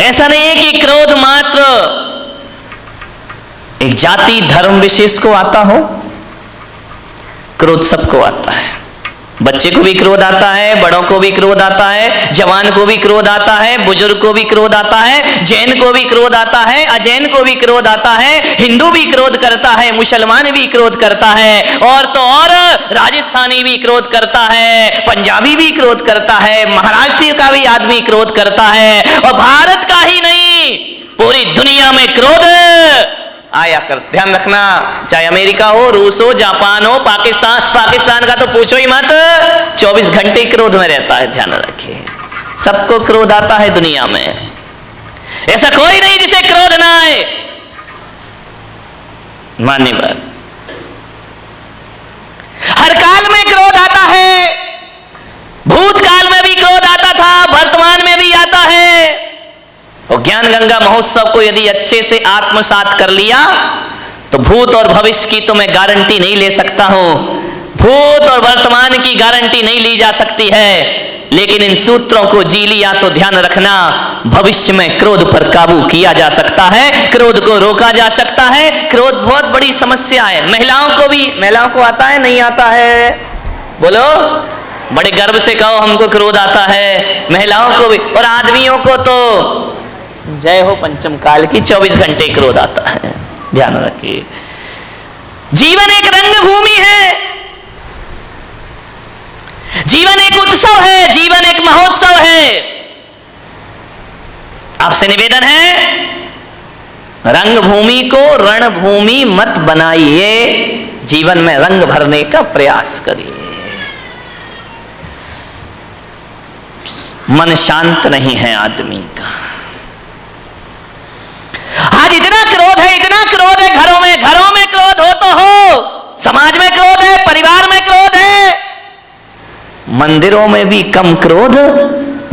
ऐसा नहीं है कि क्रोध मात्र एक जाति धर्म विशेष को आता हो, क्रोध सबको आता है। बच्चे को भी क्रोध आता है, बड़ों को भी क्रोध आता है, जवान को भी क्रोध आता है, बुजुर्ग को भी क्रोध आता है, जैन को भी क्रोध आता है, अजैन को भी क्रोध आता है, हिंदू भी क्रोध करता है, मुसलमान भी क्रोध करता है, और तो और राजस्थानी भी क्रोध करता है, पंजाबी भी क्रोध करता है, महाराष्ट्र का भी आदमी क्रोध करता है, और भारत का ही नहीं पूरी दुनिया में क्रोध आया कर। ध्यान रखना, चाहे अमेरिका हो, रूस हो, जापान हो, पाकिस्तान का तो पूछो ही मत, 24 घंटे क्रोध में रहता है। ध्यान रखिए, सबको क्रोध आता है दुनिया में, ऐसा कोई नहीं जिसे क्रोध ना आए। माननी बात, हर काल में क्रोध आता है, भूतकाल में भी क्रोध आता था, वर्तमान में भी आता है। और ज्ञान गंगा महोत्सव को यदि अच्छे से आत्मसात कर लिया तो भूत और भविष्य की तो मैं गारंटी नहीं ले सकता हूं, भूत और वर्तमान की गारंटी नहीं ली जा सकती है, लेकिन इन सूत्रों को जी लिया तो ध्यान रखना, भविष्य में क्रोध पर काबू किया जा सकता है, क्रोध को रोका जा सकता है। क्रोध बहुत बड़ी समस्या है। महिलाओं को आता है, नहीं आता है? बोलो, बड़े गर्व से कहो हमको क्रोध आता है। महिलाओं को भी, और आदमियों को तो जय हो पंचम काल की, 24 घंटे क्रोध आता है। ध्यान रखिए, जीवन एक रंग भूमि है, जीवन एक उत्सव है, जीवन एक महोत्सव है। आपसे निवेदन है, रंगभूमि को रणभूमि मत बनाइए, जीवन में रंग भरने का प्रयास करिए। मन शांत नहीं है आदमी का। आज इतना क्रोध है, इतना क्रोध है, घरों में क्रोध हो तो हो, समाज में क्रोध है, परिवार में क्रोध है, मंदिरों में भी कम क्रोध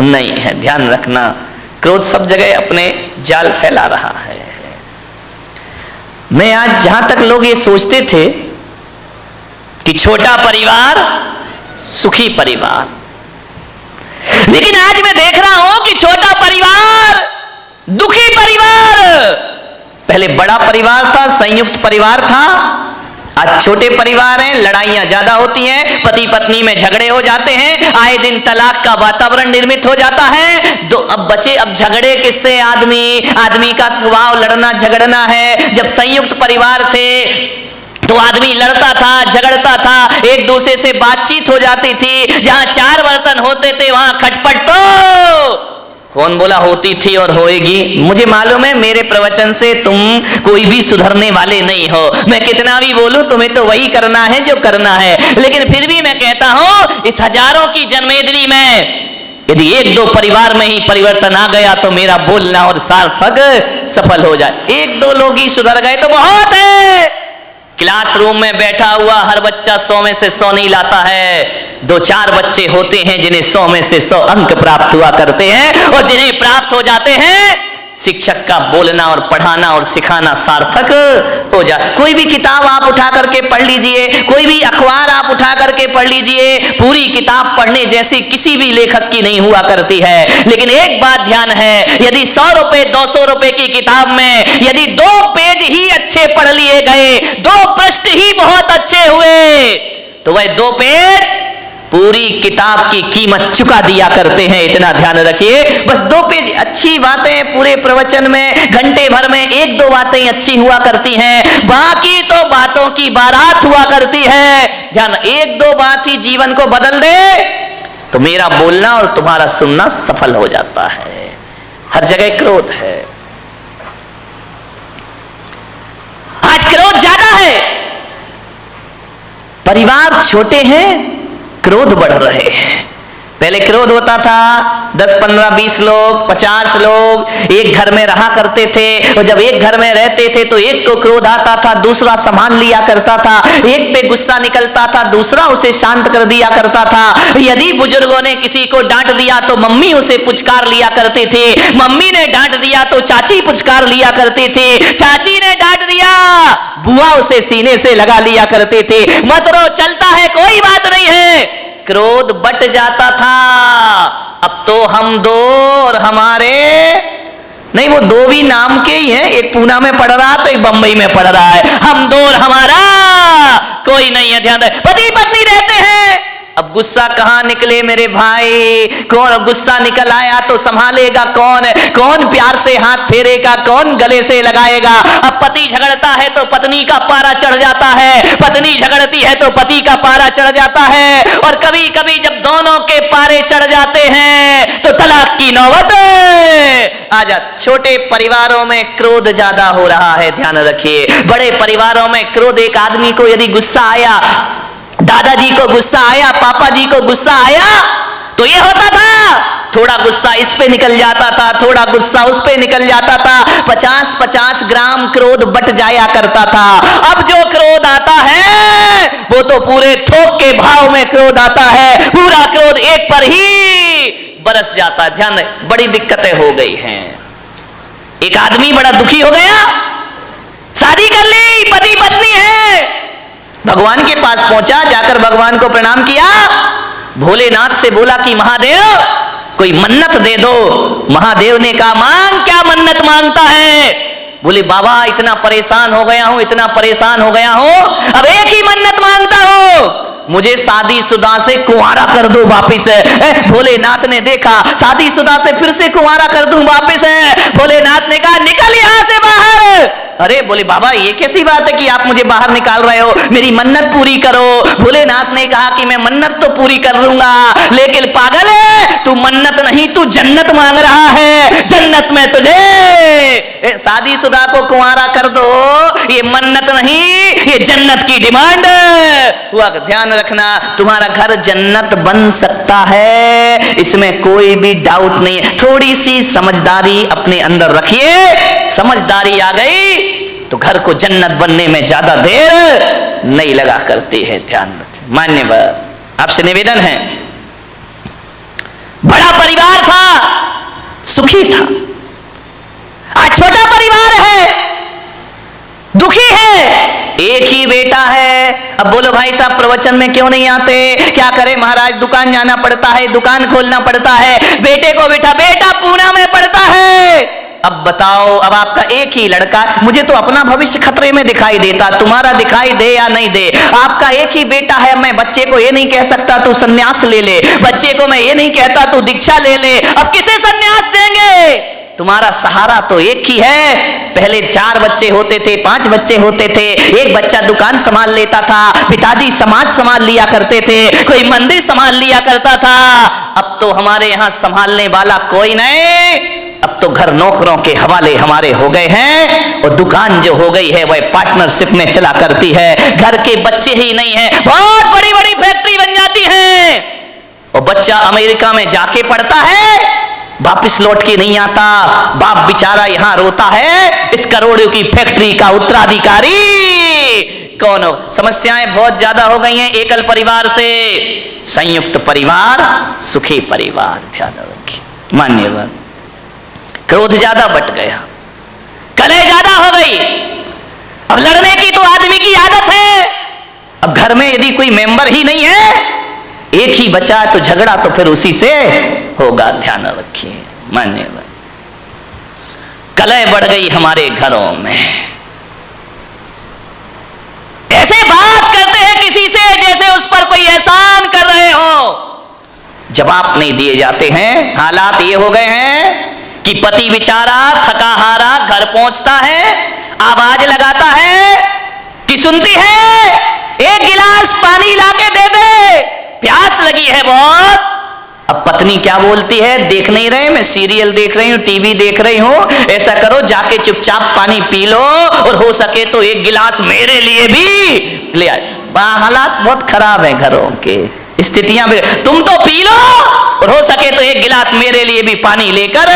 नहीं है। ध्यान रखना, क्रोध सब जगह अपने जाल फैला रहा है। मैं आज, जहां तक लोग ये सोचते थे कि छोटा परिवार सुखी परिवार, लेकिन आज मैं देख रहा हूं कि छोटा परिवार दुखी परिवार। पहले बड़ा परिवार था, संयुक्त परिवार था, आज छोटे परिवार हैं, लड़ाइयां ज्यादा होती हैं, पति पत्नी में झगड़े हो जाते हैं, आए दिन तलाक का वातावरण निर्मित हो जाता है। अब झगड़े किससे? आदमी का स्वभाव लड़ना झगड़ना है। जब संयुक्त परिवार थे तो आदमी लड़ता था, झगड़ता था, एक दूसरे से बातचीत हो जाती थी, जहां 4 बर्तन होते थे वहां खटपट तो कौन बोला होती थी और होएगी। मुझे मालूम है मेरे प्रवचन से तुम कोई भी सुधरने वाले नहीं हो, मैं कितना भी बोलूं तुम्हें तो वही करना है जो करना है, लेकिन फिर भी मैं कहता हूं इस हजारों की जन्मेदिनी में यदि 1-2 परिवार में ही परिवर्तन आ गया तो मेरा बोलना और सार्थक सफल हो जाए। 1-2 लोग ही सुधर गए तो बहुत है। क्लासरूम में बैठा हुआ हर बच्चा 100 में से 100 नहीं लाता है। 2-4 बच्चे होते हैं जिन्हें 100 में से 100 अंक प्राप्त हुआ करते हैं, और जिन्हें प्राप्त हो जाते हैं शिक्षक का बोलना और पढ़ाना और सिखाना सार्थक हो जाए। कोई भी किताब आप उठा करके पढ़ लीजिए, कोई भी अखबार आप उठा करके पढ़ लीजिए, पूरी किताब पढ़ने जैसी किसी भी लेखक की नहीं हुआ करती है। लेकिन एक बात ध्यान है, यदि 100 रुपए 200 रुपए की किताब में यदि 2 पेज ही अच्छे पढ़ लिए गए, 2 पृष्ठ ही बहुत अच्छे हुए, तो वह 2 पेज पूरी किताब की कीमत चुका दिया करते हैं। इतना ध्यान रखिए, बस 2 पेज अच्छी बातें पूरे प्रवचन में घंटे भर में 1-2 बातें अच्छी हुआ करती हैं, बाकी तो बातों की बारात हुआ करती है। ध्यान, 1-2 बात ही जीवन को बदल दे तो मेरा बोलना और तुम्हारा सुनना सफल हो जाता है। हर जगह क्रोध है, आज क्रोध ज्यादा है, परिवार छोटे हैं, क्रोध बढ़ रहे हैं। पहले क्रोध होता था 10, 15, 20 लोग, 50 लोग एक घर में रहा करते थे, और जब एक घर में रहते थे तो एक को क्रोध आता था, दूसरा संभाल लिया करता था, एक पे गुस्सा निकलता था, दूसरा उसे शांत कर दिया करता था। यदि बुजुर्गों ने किसी को डांट दिया तो मम्मी उसे पुचकार लिया करती थी, मम्मी ने डांट दिया तो चाची पुचकार लिया करती थी, चाची ने डांट दिया बुआ उसे सीने से लगा लिया करती थी। मत रो, चलता है, कोई बात नहीं है। क्रोध बट जाता था। अब तो हम 2 और हमारे नहीं, वो दो भी नाम के ही हैं, एक पूना में पढ़ रहा तो एक बंबई में पढ़ रहा है। हम दो और हमारा कोई नहीं है। ध्यान रहे, पति पत्नी रहते हैं। अब गुस्सा कहां निकले मेरे भाई? कौन गुस्सा निकल आया तो संभालेगा कौन? कौन प्यार से हाथ फेरेगा? कौन गले से लगाएगा? अब पति झगड़ता है तो पत्नी का पारा चढ़ जाता है, पत्नी झगड़ती है तो पति का पारा चढ़ जाता है। और कभी कभी जब दोनों के पारे चढ़ जाते हैं तो तलाक की नौबत आ जाती। छोटे परिवारों में क्रोध ज्यादा हो रहा है, ध्यान रखिए। बड़े परिवारों में क्रोध, एक आदमी को यदि गुस्सा आया, दादाजी को गुस्सा आया, पापा जी को गुस्सा आया, तो ये होता था, थोड़ा गुस्सा इस पे निकल जाता था, थोड़ा गुस्सा उस पे निकल जाता था, 50-50 ग्राम क्रोध बट जाया करता था। अब जो क्रोध आता है वो तो पूरे थोक के भाव में क्रोध आता है, पूरा क्रोध एक पर ही बरस जाता है। ध्यान रहे, बड़ी दिक्कतें हो गई हैं। एक आदमी बड़ा दुखी हो गया, शादी कर ली, पति पत्नी है, भगवान के पास पहुंचा, जाकर भगवान को प्रणाम किया, भोलेनाथ से बोला कि महादेव कोई मन्नत दे दो। महादेव ने कहा मांग, क्या मन्नत मांगता है? बोले बाबा इतना परेशान हो गया हूं, इतना परेशान हो गया हूं, अब एक ही मन्नत मांगता हूं, मुझे शादीशुदा से कुंवारा कर दो वापिस। भोलेनाथ ने देखा, शादीशुदा से फिर से कुंवारा कर दूं वापिस। भोलेनाथ ने कहा निकल यहां से बाहर। अरे बोले बाबा ये कैसी बात है कि आप मुझे बाहर निकाल रहे हो, मेरी मन्नत पूरी करो। भोलेनाथ ने कहा कि मैं मन्नत तो पूरी कर लूंगा, लेकिन पागल है तू, मन्नत नहीं तू जन्नत मांग रहा है, जन्नत में तुझे शादीशुदा को कुंवारा कर दो, ये मन्नत नहीं ये जन्नत की डिमांड हुआ। ध्यान रखना, तुम्हारा घर जन्नत बन सकता है, इसमें कोई भी डाउट नहीं है। थोड़ी सी समझदारी अपने अंदर रखिए, समझदारी आ गई तो घर को जन्नत बनने में ज्यादा देर नहीं लगा करती है। ध्यान रखें। मान्यवर, आपसे निवेदन है, बड़ा परिवार था, सुखी था, आज छोटा परिवार है, दुखी है, एक ही बेटा है। अब बोलो भाई साहब प्रवचन में क्यों नहीं आते? क्या करें महाराज, दुकान जाना पड़ता है, दुकान खोलना पड़ता है, बेटे को बेटा पूना में पड़ता है। अब बताओ, अब आपका एक ही लड़का, मुझे तो अपना भविष्य खतरे में दिखाई देता, तुम्हारा दिखाई दे या नहीं दे, आपका एक ही बेटा है। मैं बच्चे को ये नहीं कह सकता तू सन्यास ले ले, बच्चे को मैं ये नहीं कहता तू दीक्षा ले ले। अब किसे सन्यास देंगे? तुम्हारा सहारा तो एक ही है। पहले 4 बच्चे होते थे, 5 बच्चे होते थे, एक बच्चा दुकान संभाल लेता था, पिताजी समाज संभाल लिया करते थे, कोई मंदिर संभाल लिया करता था। अब तो हमारे यहाँ संभालने वाला कोई नहीं, अब तो घर नौकरों के हवाले हमारे हो गए हैं, और दुकान जो हो गई है वह पार्टनरशिप में चला करती है। घर के बच्चे ही नहीं है, बहुत बड़ी बड़ी फैक्ट्री बन जाती है, और बच्चा अमेरिका में जाके पढ़ता है, वापिस लौट के नहीं आता, बाप बेचारा यहां रोता है, इस करोड़ों की फैक्ट्री का उत्तराधिकारी कौन हो? समस्याएं बहुत ज्यादा हो गई हैं एकल परिवार से। संयुक्त परिवार सुखी परिवार। ध्यान रखिए मान्यवर, क्रोध ज्यादा बट गया, कलह ज्यादा हो गई, अब लड़ने की तो आदमी की आदत है। अब घर में यदि कोई मेंबर ही नहीं है, एक ही बचा तो झगड़ा तो फिर उसी से होगा। ध्यान रखिए मान्यवर, कलह बढ़ गई हमारे घरों में, ऐसे बात करते हैं किसी से जैसे उस पर कोई एहसान कर रहे हो, जवाब नहीं दिए जाते हैं। हालात ये हो गए हैं कि पति बेचारा थका हारा घर पहुंचता है, आवाज लगाता है कि सुनती है एक गिलास पानी लाके दे दे, प्यास लगी है बहुत। अब पत्नी क्या बोलती है, देख नहीं रहे मैं सीरियल देख रही हूं, टीवी देख रही हूं, ऐसा करो जाके चुपचाप पानी पी लो, और हो सके तो एक गिलास मेरे लिए भी ले आए। हालात बहुत खराब है घरों के, स्थितियां भी, तुम तो पी लो और हो सके तो एक गिलास मेरे लिए भी पानी लेकर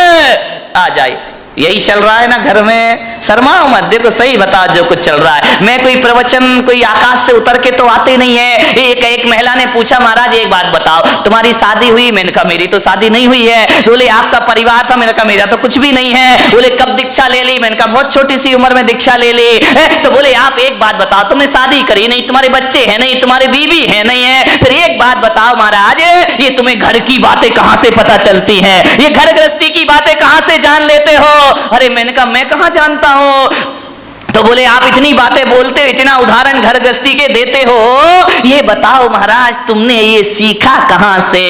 आ जाए। यही चल रहा है ना घर में। शर्माओ मत, देखो सही बता जो कुछ चल रहा है। मैं कोई प्रवचन कोई आकाश से उतर के तो आते नहीं है। एक महिला ने पूछा महाराज एक बात बताओ, तुम्हारी शादी हुई? मैंने कहा मेरी तो शादी नहीं हुई है। बोले आपका परिवार था? मैंने कहा मेरा तो कुछ भी नहीं है। बोले कब दीक्षा ले ली? मैंने कहा बहुत छोटी सी उम्र में दीक्षा ले ली। तो बोले आप एक बात बताओ, तुमने शादी करी नहीं, तुम्हारे बच्चे हैं नहीं, तुम्हारी बीवी है नहीं है, फिर एक बात बताओ महाराज, ये तुम्हें घर की बातें कहां से पता चलती हैं? ये घर गृहस्थी की बातें कहां से जान लेते हो? अरे मैंने कहा मैं कहां जानता हूं। तो बोले आप इतनी बातें बोलते हो, इतना उदाहरण घर गृहस्थी के देते हो, ये बताओ महाराज तुमने ये सीखा कहां से?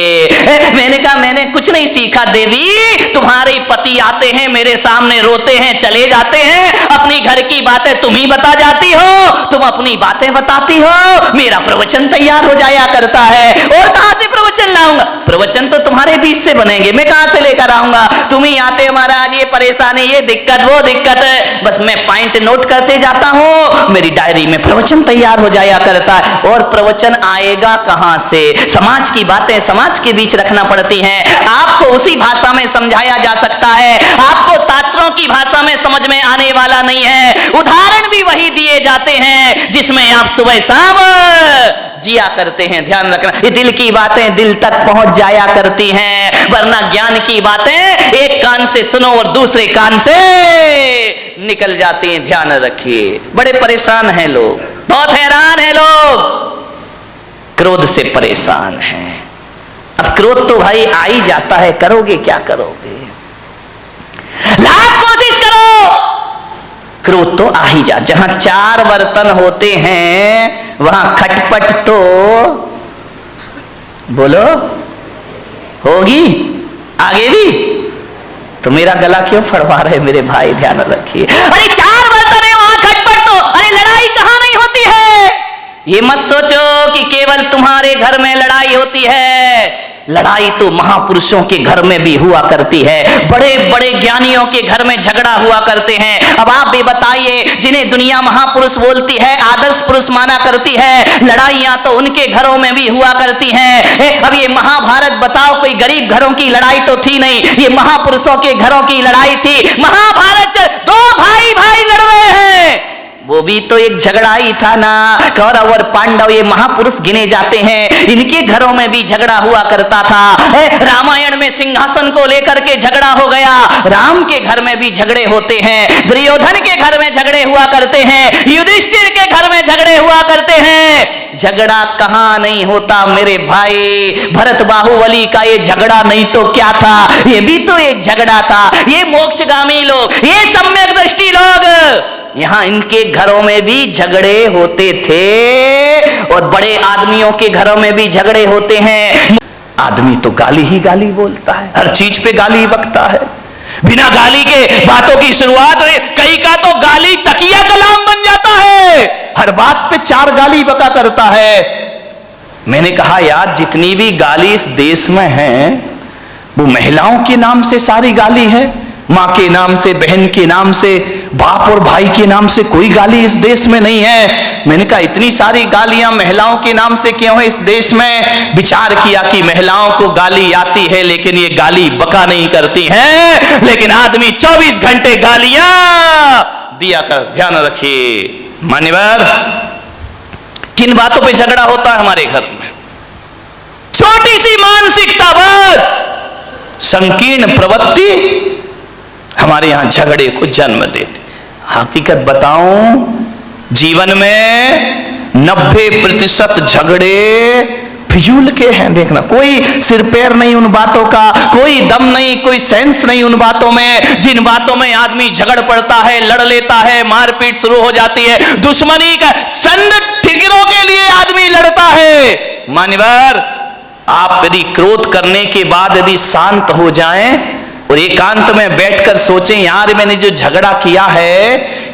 मैंने कहा मैंने कुछ नहीं सीखा देवी, तुम्हारे पति आते हैं मेरे सामने, रोते हैं चले जाते हैं, अपनी घर की बातें तुम ही बता जाती हो, तुम अपनी बातें बताती हो, मेरा प्रवचन तैयार हो जाया करता है। और कहां से प्रवचन लाऊंगा? प्रवचन तो तुम्हारे बीच से बनेंगे, मैं कहां से लेकर आऊंगा? तुम ही आते हो महाराज, ये परेशानी, ये दिक्कत, वो दिक्कत है, बस मैं पॉइंट नोट करते जाता हूं, मेरी डायरी में प्रवचन तैयार हो जाया करता है। और प्रवचन आएगा कहां से? समाज की बातें समाज के बीच रखना पड़ती हैं। आपको उसी भाषा में समझाया जा सकता है, आपको शास्त्रों की भाषा में समझ में आने वाला नहीं है। उदाहरण भी वही दिए जाते हैं जिसमें आप सुबह शाम जिया करते हैं। ध्यान रखना, ये दिल की बातें दिल तक पहुंच जाया करती हैं, वरना ज्ञान की बातें एक कान से सुनो और दूसरे कान से निकल जाती हैं। ध्यान रखिए, बड़े परेशान हैं लोग, बहुत हैरान हैं लोग, क्रोध से परेशान हैं। अब क्रोध तो भाई आ ही जाता है, करोगे क्या करोगे? लाख कोशिश करो, क्रोध तो आ ही जा। जहां चार बर्तन होते हैं वहां खटपट तो बोलो होगी, आगे भी। तो मेरा गला क्यों फड़वा रहे मेरे भाई? ध्यान रखिए, अरे चार बर्तन है वहां खटपट तो, अरे लड़ाई कहां नहीं होती है? ये मत सोचो कि केवल तुम्हारे घर में लड़ाई होती है, लड़ाई तो महापुरुषों के घर में भी हुआ करती है, बड़े बड़े ज्ञानियों के घर में झगड़ा हुआ करते हैं। अब आप भी बताइए, जिन्हें दुनिया महापुरुष बोलती है, आदर्श पुरुष माना करती है, लड़ाइयां तो उनके घरों में भी हुआ करती हैं। अब ये महाभारत बताओ, कोई गरीब घरों की लड़ाई तो थी नहीं, ये महापुरुषों के घरों की लड़ाई थी। महाभारत दो भाई भाई लड़ रहे हैं, वो भी तो एक झगड़ा ही था ना। कौरव और पांडव ये महापुरुष गिने जाते हैं, इनके घरों में भी झगड़ा हुआ करता था। रामायण में सिंहासन को लेकर के झगड़ा हो गया, राम के घर में भी झगड़े होते हैं, दुर्योधन के घर में झगड़े हुआ करते हैं, युधिष्ठिर के घर में झगड़े हुआ करते हैं। झगड़ा कहां नहीं होता मेरे भाई? भरत बाहुबली का ये झगड़ा नहीं तो क्या था, ये भी तो एक झगड़ा था। ये मोक्षगामी लोग, ये सम्यक दृष्टि लोग, यहां इनके घरों में भी झगड़े होते थे, और बड़े आदमियों के घरों में भी झगड़े होते हैं। आदमी तो गाली ही गाली बोलता है, हर चीज पे गाली ही बकता है, बिना गाली के बातों की शुरुआत, कई का तो गाली तकिया कलाम बन जाता है, हर बात पे चार गाली बका करता है। मैंने कहा यार, जितनी भी गाली इस देश में है वो महिलाओं के नाम से सारी गाली है, माँ के नाम से, बहन के नाम से, बाप और भाई के नाम से कोई गाली इस देश में नहीं है। मैंने कहा इतनी सारी गालियां महिलाओं के नाम से क्यों है इस देश में? विचार किया कि महिलाओं को गाली आती है लेकिन ये गाली बका नहीं करती हैं, लेकिन आदमी 24 घंटे गालियां दिया कर। ध्यान रखिए मान्यवर, किन बातों पे झगड़ा होता है हमारे घर में? छोटी सी मानसिकता, बस संकीर्ण प्रवृत्ति हमारे यहां झगड़े को जन्म देती। हकीकत बताऊं, जीवन में 90% झगड़े फिजूल के हैं। देखना, कोई सिर पैर नहीं उन बातों का, कोई दम नहीं, कोई सेंस नहीं उन बातों में। जिन बातों में आदमी झगड़ पड़ता है, लड़ लेता है, मारपीट शुरू हो जाती है, दुश्मनी का चंद ठिकरों के लिए आदमी लड़ता है। मान्यवर, आप यदि क्रोध करने के बाद यदि शांत हो जाएं और एकांत में बैठकर सोचें, यार मैंने जो झगड़ा किया है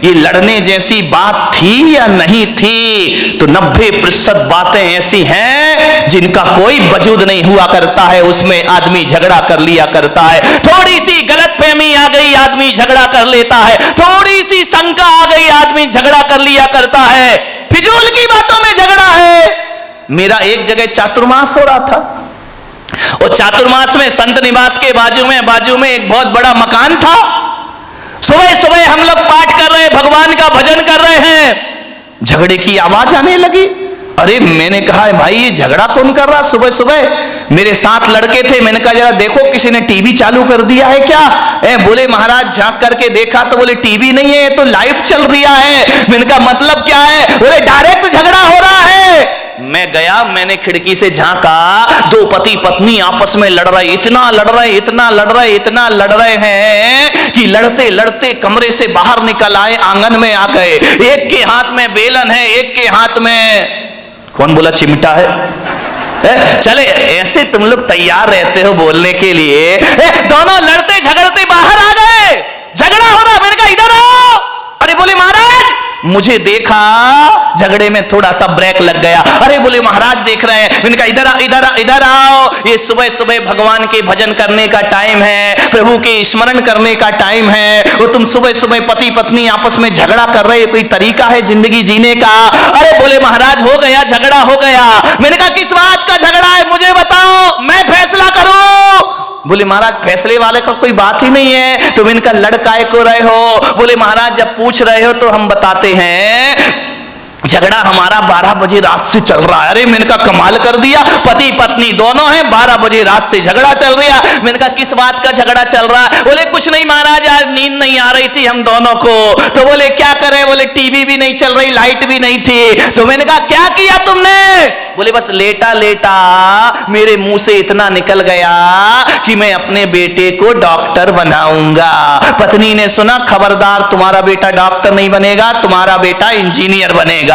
ये लड़ने जैसी बात थी या नहीं थी, तो 90% बातें ऐसी हैं जिनका कोई वजूद नहीं हुआ करता है, उसमें आदमी झगड़ा कर लिया करता है। थोड़ी सी गलतफहमी आ गई, आदमी झगड़ा कर लेता है, थोड़ी सी शंका आ गई, आदमी झगड़ा कर लिया करता है। फिजूल की बातों में झगड़ा है। मेरा एक जगह चातुर्मास हो रहा था, और चातुर्मास में संत निवास के बाजू में एक बहुत बड़ा मकान था। सुबह सुबह हम लोग पाठ कर रहे, भगवान का भजन कर रहे हैं, झगड़े की आवाज आने लगी। अरे मैंने कहा भाई ये झगड़ा कौन कर रहा सुबह सुबह? मेरे साथ लड़के थे, मैंने कहा जरा देखो किसी ने टीवी चालू कर दिया है क्या? बोले महाराज झांक करके देखा तो बोले टीवी नहीं है, तो लाइव चल रहा है। मैंने कहा मतलब क्या है? बोले डायरेक्ट झगड़ा हो रहा है। मैं गया, मैंने खिड़की से झांका, दो पति पत्नी आपस में लड़ रहे, इतना लड़ रहे, इतना लड़ रहे, इतना लड़ रहे हैं कि लड़ते लड़ते कमरे से बाहर निकल आए, आंगन में आ गए। एक के हाथ में बेलन है, एक के हाथ में कौन बोला चिमटा है। चले ऐसे तुम लोग तैयार रहते हो बोलने के लिए। दोनों लड़ते झगड़ते बाहर आ गए, झगड़ा हो रहा, मैंने कहा इधर आओ। अरे बोले महाराज, मुझे देखा झगड़े में थोड़ा सा ब्रेक लग गया। अरे बोले महाराज देख रहे हैं। मैंने कहा इधर इधर इधर आओ, ये सुबह सुबह भगवान के भजन करने का टाइम है, प्रभु के स्मरण करने का टाइम है, वो तुम सुबह सुबह पति पत्नी आपस में झगड़ा कर रहे, कोई तरीका है जिंदगी जीने का। अरे बोले महाराज हो गया, झगड़ा हो गया। मैंने कहा किस बात का झगड़ा है मुझे बताओ, मैं फैसला करूं। बोले महाराज फैसले वाले का कोई बात ही नहीं है, तुम इनका लड़काए को रहे हो। बोले महाराज जब पूछ रहे हो तो हम बताते हैं, झगड़ा हमारा 12 बजे रात से चल रहा है। अरे मैंने कहा कमाल कर दिया, पति पत्नी दोनों हैं, 12 बजे रात से झगड़ा चल रहा। मैंने कहा किस बात का झगड़ा चल रहा है। बोले कुछ नहीं महाराज, आज नींद नहीं आ रही थी हम दोनों को। तो बोले क्या करें। बोले टीवी भी नहीं चल रही, लाइट भी नहीं थी। तो मैंने कहा क्या किया तुमने। बोले बस लेटा लेटा मेरे मुंह से इतना निकल गया कि मैं अपने बेटे को डॉक्टर बनाऊंगा। पत्नी ने सुना, खबरदार तुम्हारा बेटा डॉक्टर नहीं बनेगा, तुम्हारा बेटा इंजीनियर बनेगा।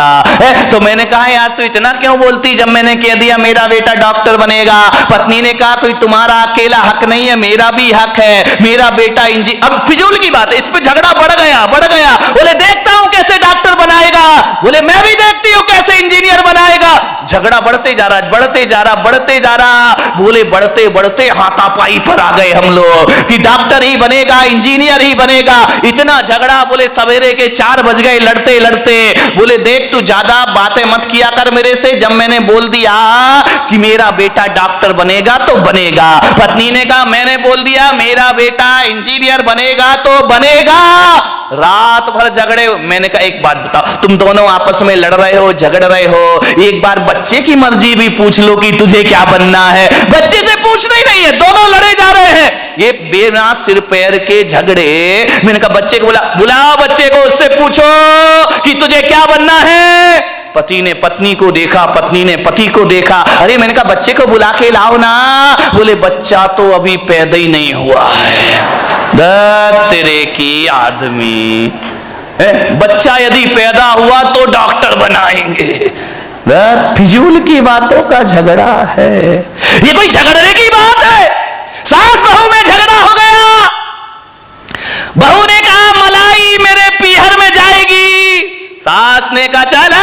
तो मैंने कहा यार तू इतना क्यों बोलती, जब मैंने कह दिया मेरा बेटा डॉक्टर बनेगा। पत्नी ने कहा कोई तुम्हारा अकेला हक नहीं है, मेरा भी हक है, मेरा बेटा इंजीनियर। अब फिजूल की बात है, इस पे झगड़ा बढ़ गया बढ़ गया। बोले देखता हूं कैसे डॉक्टर बनाएगा। बोले मैं भी देखती हूं कैसे इंजीनियर बनाएगा। झगड़ा बढ़ते जा रहा, बढ़ते जा रहा, बढ़ते जा रहा। बोले बढ़ते बढ़ते हाथापाई पर आ गए हम लोग कि डॉक्टर ही बनेगा, इंजीनियर ही बनेगा। इतना झगड़ा, बोले सवेरे के 4 बज गए लड़ते लड़ते। बोले देख तू ज्यादा बातें मत किया कर मेरे से, जब मैंने बोल दिया कि मेरा बेटा डॉक्टर बनेगा तो बनेगा। पत्नी ने कहा मैंने बोल दिया मेरा बेटा इंजीनियर बनेगा तो बनेगा। रात भर झगड़े। मैंने कहा एक बात बताओ, तुम दोनों आपस में लड़ रहे हो, झगड़ रहे हो, एक बार बच्चे की मर्जी भी पूछ लो कि तुझे क्या बनना है। बच्चे से पूछना ही नहीं है, दोनों लड़े जा रहे हैं, ये बिना सिर पैर के झगड़े। मैंने कहा बच्चे को बुलाओ, बच्चे को, उससे पूछो कि तुझे क्या बनना है। पति ने पत्नी को देखा, पत्नी ने पति को देखा। अरे मैंने कहा बच्चे को बुला के लाओ ना। बोले बच्चा तो अभी पैदा ही नहीं हुआ है। तेरे की आदमी, बच्चा यदि पैदा हुआ तो डॉक्टर बनाएंगे। फिजूल की बातों का झगड़ा है, ये कोई झगड़ने की बात है। सास बहू में झगड़ा हो गया। बहू ने कहा मलाई मेरे पीहर में जाएगी, सास ने कहा चल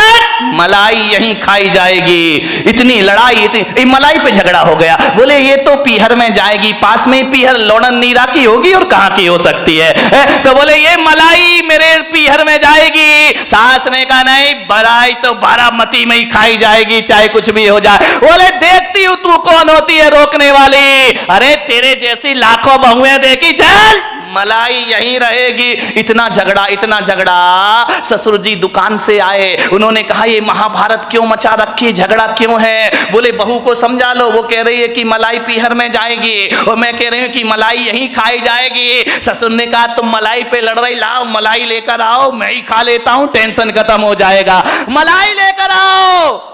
मलाई यहीं खाई जाएगी। इतनी लड़ाई, इतनी मलाई पे झगड़ा हो गया। बोले ये तो पीहर में जाएगी, पास में पीहर लोणन नीरा की होगी और कहां की हो सकती है। तो बोले ये मलाई मेरे पीहर में जाएगी। सास ने कहा नहीं, मलाई तो बारामती में ही खाई जाएगी, चाहे कुछ भी हो जाए। बोले देखती हूं तू कौन होती है रोकने वाली। अरे तेरे जैसी लाखों बहुएं देखी, चल मलाई यहीं रहेगी। इतना झगड़ा, इतना झगड़ा। ससुर जी दुकान से आए, उन्होंने कहा ये महाभारत क्यों मचा रखी, झगड़ा क्यों है। बोले बहू को समझा लो, वो कह रही है कि मलाई पीहर में जाएगी और मैं कह रही हूं कि मलाई यहीं खाई जाएगी। ससुर ने कहा तुम मलाई पे लड़ रही, लाओ मलाई लेकर आओ, मैं ही खा लेता हूं, टेंशन खत्म हो जाएगा। मलाई लेकर आओ।